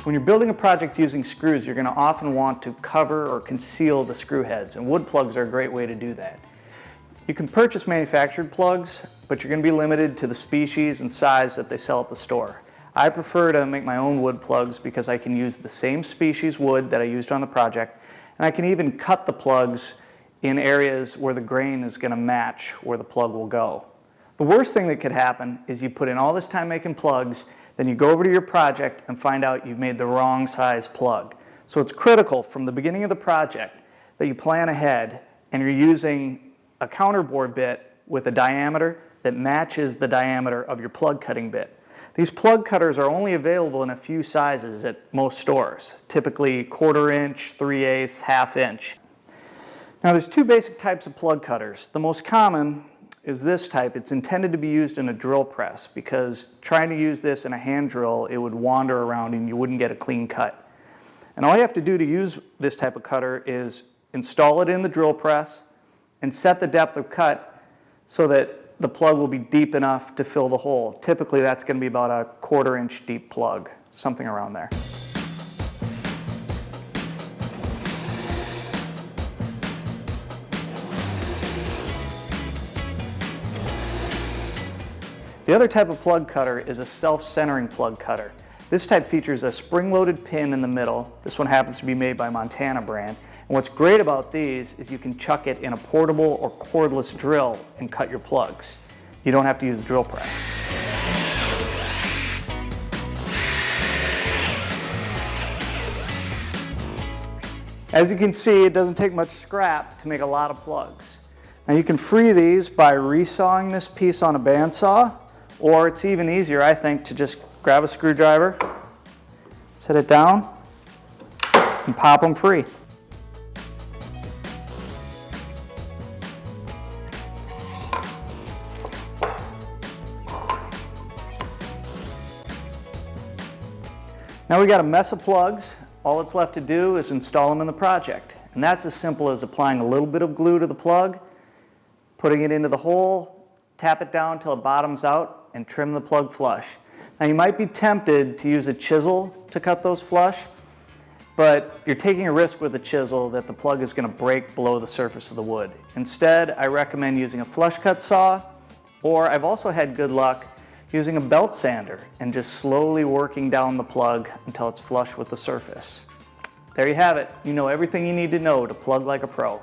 When you're building a project using screws, you're going to often want to cover or conceal the screw heads, and wood plugs are a great way to do that. You can purchase manufactured plugs, but you're going to be limited to the species and size that they sell at the store. I prefer to make my own wood plugs because I can use the same species wood that I used on the project, and I can even cut the plugs in areas where the grain is going to match where the plug will go. The worst thing that could happen is you put in all this time making plugs, then you go over to your project and find out you've made the wrong size plug. So it's critical from the beginning of the project that you plan ahead and you're using a counterbore bit with a diameter that matches the diameter of your plug cutting bit. These plug cutters are only available in a few sizes at most stores, typically 1/4 inch, 3/8, 1/2 inch. Now there's two basic types of plug cutters. The most common is this type. It's intended to be used in a drill press because trying to use this in a hand drill, it would wander around and you wouldn't get a clean cut. And all you have to do to use this type of cutter is install it in the drill press and set the depth of cut so that the plug will be deep enough to fill the hole. Typically that's going to be about a 1/4 inch deep plug, something around there. The other type of plug cutter is a self-centering plug cutter. This type features a spring-loaded pin in the middle. This one happens to be made by Montana brand. And what's great about these is you can chuck it in a portable or cordless drill and cut your plugs. You don't have to use the drill press. As you can see, it doesn't take much scrap to make a lot of plugs. Now you can free these by resawing this piece on a bandsaw, or it's even easier, I think, to just grab a screwdriver, set it down, and pop them free. Now we got a mess of plugs. All that's left to do is install them in the project. And that's as simple as applying a little bit of glue to the plug, putting it into the hole, tap it down until it bottoms out, and trim the plug flush. Now you might be tempted to use a chisel to cut those flush, but you're taking a risk with a chisel that the plug is going to break below the surface of the wood. Instead, I recommend using a flush cut saw, or I've also had good luck using a belt sander and just slowly working down the plug until it's flush with the surface. There you have it. You know everything you need to know to plug like a pro.